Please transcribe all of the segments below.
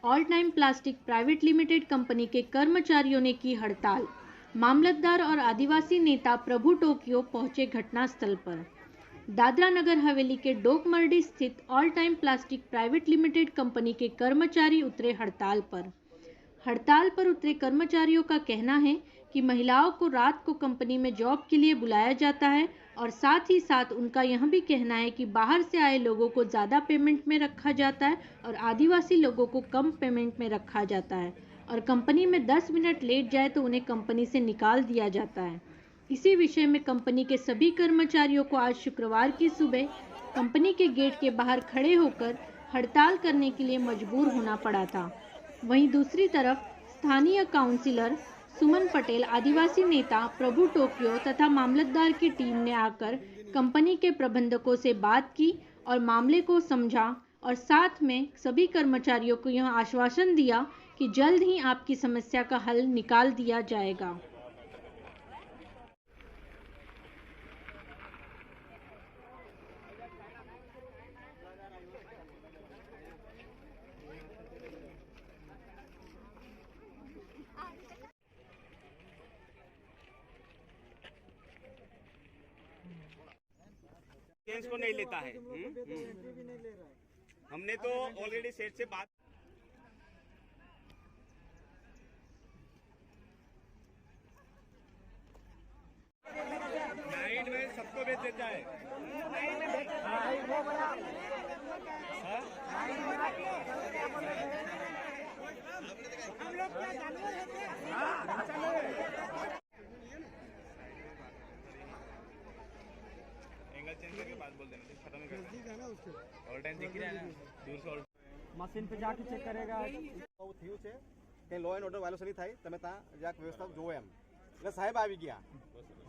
All time plastic private limited company के कर्मचारियों ने की हड़ताल। मामलतदार और आदिवासी नेता प्रभु टोकियो पहुंचे घटनास्थल पर। दादरा नगर हवेली के डोकमरडी स्थित all time plastic private limited company के कर्मचारी उतरे हड़ताल पर। हड़ताल पर उतरे कर्मचारियों का कहना है कि महिलाओं को रात को कंपनी में जॉब के लिए बुलाया जाता है और साथ ही साथ उनका यह भी कहना है कि बाहर से आए लोगों को ज़्यादा पेमेंट में रखा जाता है और आदिवासी लोगों को कम पेमेंट में रखा जाता है और कंपनी में 10 मिनट लेट जाए तो उन्हें कंपनी से निकाल दिया जाता है। इसी विषय में कंपनी के सभी कर्मचारियों को आज शुक्रवार की सुबह कंपनी के गेट के बाहर खड़े होकर हड़ताल करने के लिए मजबूर होना पड़ा था। वहीं दूसरी तरफ स्थानीय काउंसिलर सुमन पटेल, आदिवासी नेता प्रभु टोकियो तथा मामलतदार की टीम ने आकर कंपनी के प्रबंधकों से बात की और मामले को समझा और साथ में सभी कर्मचारियों को यह आश्वासन दिया कि जल्द ही आपकी समस्या का हल निकाल दिया जाएगा। चेंज को नहीं लेता है। हमने तो ऑलरेडी सेठ से बात नाइट में सबको बेच देता है। हम लोग क्या जानवर हैं क्या? के बाद बोल देना खत्म ही करना उसको ऑल टाइम दिख रहा है ना दूर से मशीन पे जाके चेक करेगा તો થયું છે કે લો એન્ડ ઓર્ડર વાયોલેશન થાય તમે ત્યાં જ્યાં વ્યવસ્થા જોવો એમ એટલે સાહેબ આવી ગયા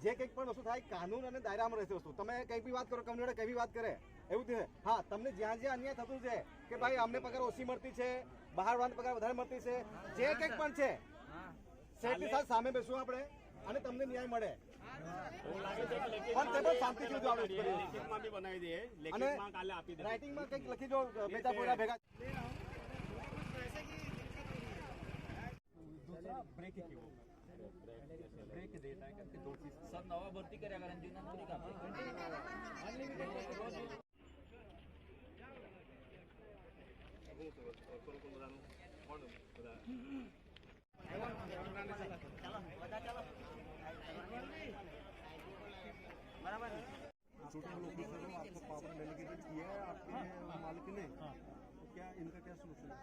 જે કંઈક પણ વસ્તુ થાય કાનૂન અને દાયરામાં રહેશે વસ્તુ તમે કંઈ બી વાત કરો કંપની કઈ બી વાત કરે એવું છે। હા તમને જ્યાં જ્યાં અન્યાય થતું છે કે ભાઈ અમને પગાર ઓછી મળતી છે બહાર વાળાને પગાર વધારે મળતી છે જે કંઈક પણ છે સેટની સાથે સામે બેસવું આપણે અને તમને ન્યાય મળે પણ તે પણ શાંતિથી બધું આપણે લેખિતમાં બી બનાવી દઈએ લેખિતમાં કાલે આપી દે રાઇટિંગમાં કંઈક લખી દો બેટા પોરા ભેગા ब्रेक की वो ब्रेक देता है करके दो चीज सब नवा भर्ती करे अगर अंजुना नौकरी का छोटे लोग आपको पावर डेलीगेटेड किया है आपके मालिक ने तो क्या इनका क्या सोल्यूशन है?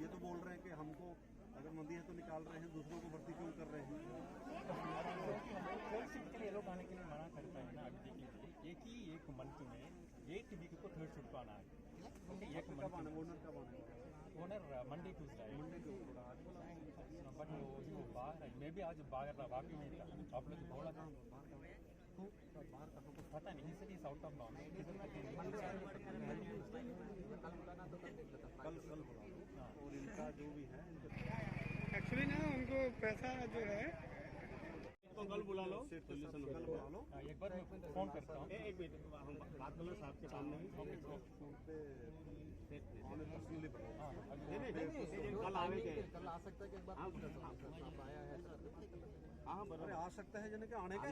ये तो बोल रहे हैं कि हमको अगर मंदी है तो निकाल रहे हैं दूसरों को भर्ती क्यों कर रहे हैं? ये लोग आने के लिए मना करता है ना। अभी देखिए एक मंथ में 8 वीक को थर्ड शिफ्ट आना है। एक कब आना ओनर कब आना ओनर मंडे ट्यूसडे बट वो बाहर मैं भी आज बाहर वापी नहीं था आप लोग थोड़ा था तो बाहर का कुछ पता नहीं इसलिए साउथ ऑफ टाउन कल बुला लो और इनका जो भी है एक्चुअली ना उनको पैसा जो है तो कल बुला लो सोल्यूशन कल बुला लो एक बार मैं फोन करता हूँ एक मिनट हम बात कर लो साहब के सामने ही फोन पे पर्सनली कल आएंगे कल आ सकता है कि एक बार आप आया है सर हाँ बराबर आ सकता है जने कि आने का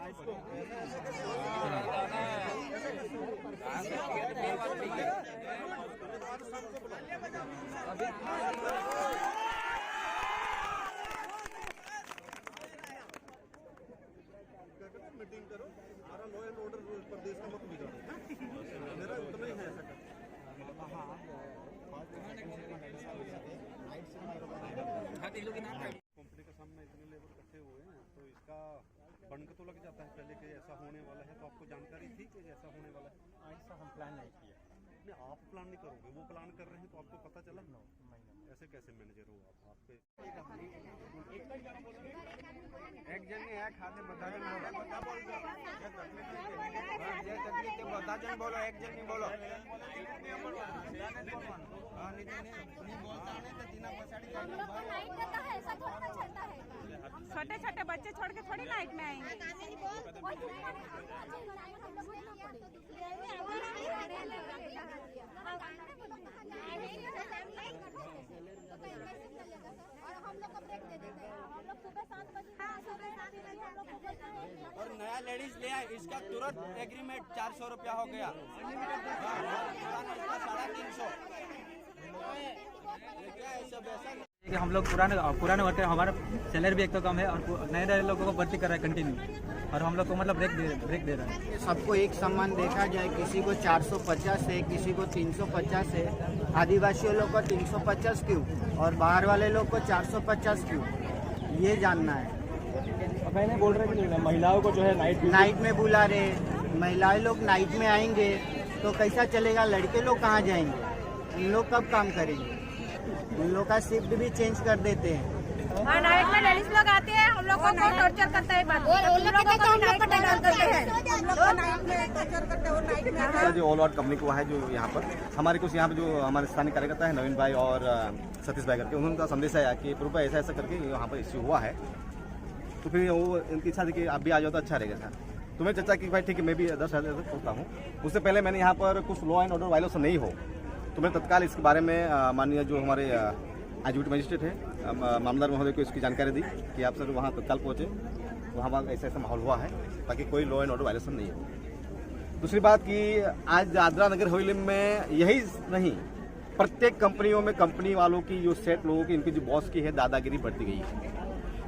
मीटिंग करो हमारा लॉ एंड ऑर्डर प्रदेश का मत बिगाड़ो मेरा उतना ही है कंपनी के सामने इतने लेबर इकट्ठे हुए हैं तो इसका फंड तो लग जाता है पहले कि ऐसा होने वाला है तो आपको जानकारी थी कि ऐसा होने वाला है? ऐसा हम प्लान नहीं किया नहीं आप प्लान नहीं करोगे वो प्लान कर रहे हैं तो आपको पता चला ऐसे कैसे मैनेजर हो आप पे एक जन ने एक हाथ में बता जन बोलो एक जन नहीं बोलो छोटे छोटे बच्चे छोड़ के थोड़ी नाइट में आएंगे। और नया लेडीज ले आए, इसका तुरंत एग्रीमेंट 400 रुपया हो गया, पुराना इसका 350। कि हम लोग पुराने वर्कर, हमारा सैलरी भी एक तो कम है और नए लोगों को भर्ती कर रहा है कंटिन्यू, और हम लोग को मतलब ब्रेक दे रहा है। सबको एक समान देखा जाए, किसी को 450 है, किसी को 350 है, आदिवासियों लोग को 350 क्यों और बाहर वाले लोग को 450 क्यों, ये जानना है। पहले बोल रहे कि महिलाओं को जो है नाइट में बुला रहे, महिलाएं लोग नाइट में आएंगे तो कैसा चलेगा, लड़के लोग कहाँ जाएंगे, इन लोग कब काम करेंगे, उन लोग का शिफ्ट भी चेंज कर देते हैं। नाइट में लेडीज लोग आते हैं, हम लोग को टॉर्चर करता है, जो ऑल आउट कंपनी को है जो यहाँ पर हमारे कुछ यहाँ पे जो हमारे स्थानीय कार्यकर्ता है नवीन भाई और सतीश भाई करके, उन्होंने संदेश आया कि रूपये ऐसा ऐसा करके यहाँ पर इश्यू हुआ है, तो फिर वो इनकी इच्छा थी कि आप भी आ जाओ तो अच्छा रहेगा सर। तो मैं चर्चा की भाई ठीक है, मैं भी 10,000 तक सोचता हूँ। उससे पहले मैंने यहाँ पर कुछ लॉ एंड ऑर्डर वायलेशन नहीं हो, तो मैं तत्काल इसके बारे में माननीय जो हमारे एग्जीक्यूटिव मजिस्ट्रेट है मामलदार महोदय को इसकी जानकारी दी कि आप सर वहाँ तत्काल पहुँचे, वहाँ ऐसा ऐसा माहौल हुआ है ताकि कोई लॉ एंड ऑर्डर वायलेशन नहीं हो। दूसरी बात कि आज दादरा नगर हवेली में यही नहीं, प्रत्येक कंपनियों में कंपनी वालों की जो सेट लोगों की, इनकी जो बॉस की है दादागिरी बढ़ती गई है।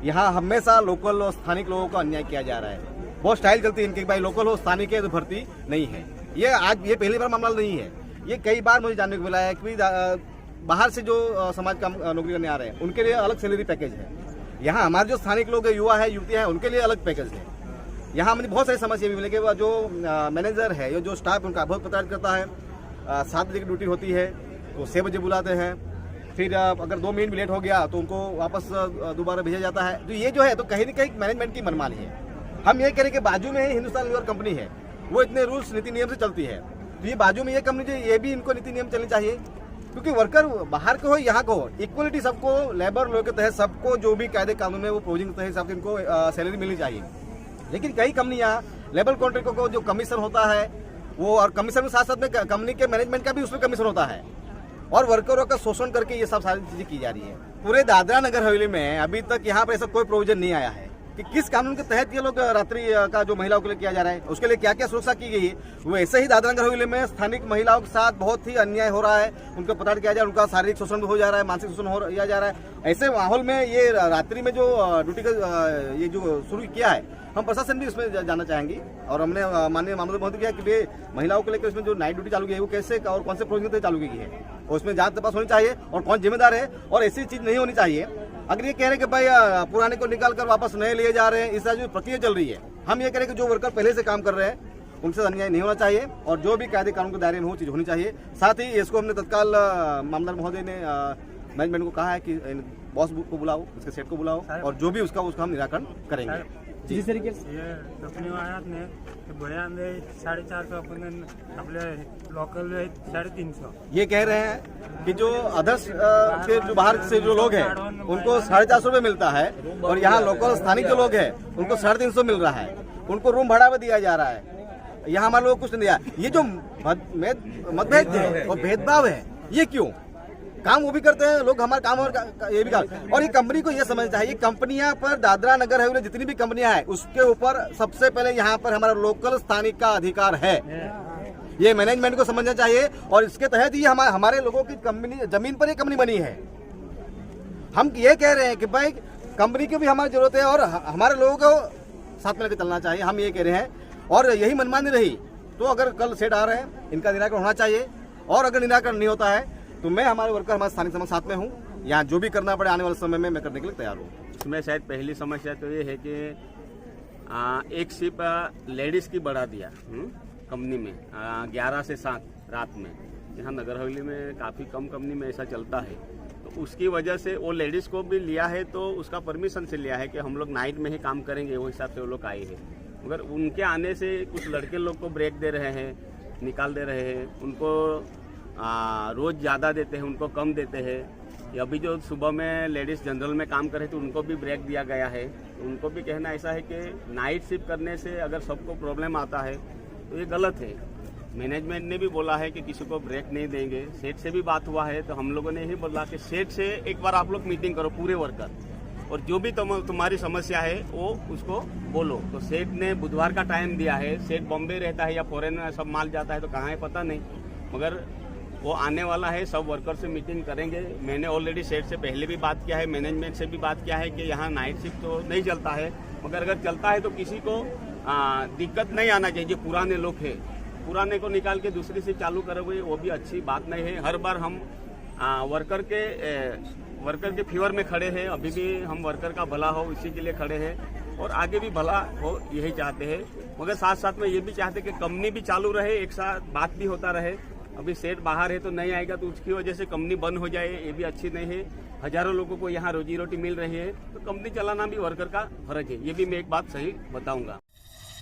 यहाँ हमेशा लोकल और स्थानिक लोगों का अन्याय किया जा रहा है, बहुत स्टाइल चलती है इनकी, भाई लोकल हो स्थानिक है तो भर्ती नहीं है। ये पहली बार मामला नहीं है, ये कई बार मुझे जानने को मिला है कि बाहर से जो समाज का नौकरी करने आ रहे हैं उनके लिए अलग सैलरी पैकेज है, यहाँ हमारे जो स्थानिक लोग हैं, युवा है, युवतियाँ हैं, उनके लिए अलग पैकेज है। यहाँ मुझे बहुत सारी समस्या भी मिली कि जो मैनेजर है, जो स्टाफ उनका बहुत प्रताड़ित करता है। 7 बजे की ड्यूटी होती है तो 6 बजे बुलाते हैं, फिर अगर 2 मिनट भी लेट हो गया तो उनको वापस दोबारा भेजा जाता है। तो ये जो है तो कहीं न कहीं मैनेजमेंट की मनमानी है। हम ये कह रहे कि बाजू में ही हिंदुस्तान लीवर कंपनी है, वो इतने रूल्स नीति नियम से चलती है, तो ये बाजू में ये कंपनी जो ये भी इनको नीति नियम चलनी चाहिए, क्योंकि वर्कर बाहर के हो यहाँ को हो, इक्वलिटी सबको लेबर लॉ के तहत सबको जो भी कायदे कानून में वो प्रोविजन के तहत सबको इनको सैलरी मिलनी चाहिए। लेकिन कई कंपनियां लेबर कॉन्ट्रैक्टर को जो कमीशन होता है वो, और कमीशन के साथ साथ में कंपनी के मैनेजमेंट का भी उसमें कमीशन होता है, और वर्करों का शोषण करके ये सब सारी चीजें की जा रही है। पूरे दादरा नगर हवेली में अभी तक यहाँ पर ऐसा कोई प्रोविजन नहीं आया है कि किस कानून के तहत ये लोग रात्रि का जो महिलाओं के लिए किया जा रहा है, उसके लिए क्या क्या सुरक्षा की गई है। वो ऐसे ही दादरा नगर हवेली में स्थानिक महिलाओं के साथ बहुत ही अन्याय हो रहा है, उनको प्रताड़ित किया जा रहा है, उनका शारीरिक शोषण भी हो जा रहा है, मानसिक शोषण हो जा रहा है। ऐसे माहौल में ये रात्रि में जो ड्यूटी का ये जो शुरू किया है, हम प्रशासन भी इसमें जानना चाहेंगे, और हमने माननीय मामले में किया कि महिलाओं को लेकर इसमें जो नाइट ड्यूटी चालू की है वो कैसे और कौन से प्रोविजन चालू की है, और उसमें जांच तपास होनी चाहिए और कौन जिम्मेदार है, और ऐसी चीज नहीं होनी चाहिए। अगर ये कह रहे हैं कि भाई पुराने को निकाल कर वापस नए लिए जा रहे हैं, इस तरह जो प्रक्रिया चल रही है, हम ये कह रहे हैं कि जो वर्कर पहले से काम कर रहे हैं उनसे अन्याय नहीं होना चाहिए, और जो भी कायदे कानून के दायरे में वो चीज होनी चाहिए। साथ ही इसको हमने तत्काल मामलदार महोदय ने मैनेजमेंट को कहा है कि बॉस को बुलाओ, उसके सेट को बुलाओ, और जो भी उसका हम निराकरण करेंगे। जिस तरीके से कंपनी ने बयान 450 अपन अपने लोकल 350। ये कह रहे हैं कि जो अदर्स के जो बाहर से जो लोग हैं उनको 450 रुपये मिलता है, और यहाँ लोकल स्थानिक जो लोग हैं उनको 350 मिल रहा है, उनको रूम भाड़ा भी दिया जा रहा है, यहाँ हमारे लोग कुछ नहीं दिया। ये जो मतभेद है और भेदभाव है, ये क्यों? काम वो भी करते हैं लोग, हमारे काम और ये भी काम। और ये कंपनी को ये समझना चाहिए, कंपनियां पर दादरा नगर हवेली जितनी भी कंपनियां हैं उसके ऊपर सबसे पहले यहाँ पर हमारा लोकल स्थानिक का अधिकार है, ये मैनेजमेंट को समझना चाहिए, और इसके तहत ही हमारे लोगों की कंपनी जमीन पर ये कंपनी बनी है। हम ये कह रहे हैं कि भाई कंपनी की भी हमारी जरूरत है और हमारे लोगों को साथ में लेकर चलना चाहिए, हम ये कह रहे हैं। और यही मनमानी रही तो अगर कल सेट आ रहे हैं, इनका निराकरण होना चाहिए, और अगर निराकरण नहीं होता है तो मैं हमारे वर्कर हमारे स्थानीय समाज साथ में हूँ, यहाँ जो भी करना पड़े आने वाले समय में मैं करने के लिए तैयार हूँ। इसमें शायद पहली समस्या तो ये है कि एक शिफ्ट लेडीज की बढ़ा दिया कंपनी में 11 से 7 रात में। यहाँ नगर हवेली में काफ़ी कम कंपनी में ऐसा चलता है, तो उसकी वजह से वो लेडीज़ को भी लिया है, तो उसका परमिशन से लिया है कि हम लोग नाइट में ही काम करेंगे, वो हिसाब से वो लोग आए हैं। मगर उनके आने से कुछ लड़के लोग को ब्रेक दे रहे हैं, निकाल दे रहे हैं, उनको रोज़ ज़्यादा देते हैं, उनको कम देते हैं। अभी जो सुबह में लेडीज़ जनरल में काम करे तो उनको भी ब्रेक दिया गया है। तो उनको भी कहना ऐसा है कि नाइट शिफ्ट करने से अगर सबको प्रॉब्लम आता है तो ये गलत है। मैनेजमेंट ने भी बोला है कि किसी को ब्रेक नहीं देंगे। सेठ से भी बात हुआ है, तो हम लोगों ने यही बोला कि सेठ से एक बार आप लोग मीटिंग करो पूरे वर्कर, और जो भी तुम्हारी समस्या है वो उसको बोलो। तो सेठ ने बुधवार का टाइम दिया है। सेठ बॉम्बे रहता है या फॉरेन में सब माल जाता है तो कहाँ है पता नहीं, मगर वो आने वाला है। सब वर्कर से मीटिंग करेंगे। मैंने ऑलरेडी सेठ से पहले भी बात किया है, मैनेजमेंट से भी बात किया है कि यहाँ नाइट शिफ्ट तो नहीं चलता है, मगर अगर चलता है तो किसी को दिक्कत नहीं आना चाहिए। पुराने लोग हैं, पुराने को निकाल के दूसरी से चालू करोगे वो भी अच्छी बात नहीं है। हर बार हम वर्कर के फेवर में खड़े हैं। अभी भी हम वर्कर का भला हो इसी के लिए खड़े हैं और आगे भी भला हो यही चाहते हैं, मगर साथ साथ में ये भी चाहते हैं कि कंपनी भी चालू रहे, एक साथ बात भी होता रहे। अभी सेठ बाहर है तो नहीं आएगा तो उसकी वजह से कंपनी बंद हो जाए, ये भी अच्छी नहीं है। हजारों लोगों को यहाँ रोजी रोटी मिल रही है तो कंपनी चलाना भी वर्कर का फर्ज है। ये भी मैं एक बात सही बताऊंगा।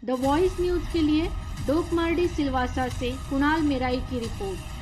द वॉइस न्यूज के लिए डोकमार्डी सिलवासा से कुणाल मेराई की रिपोर्ट।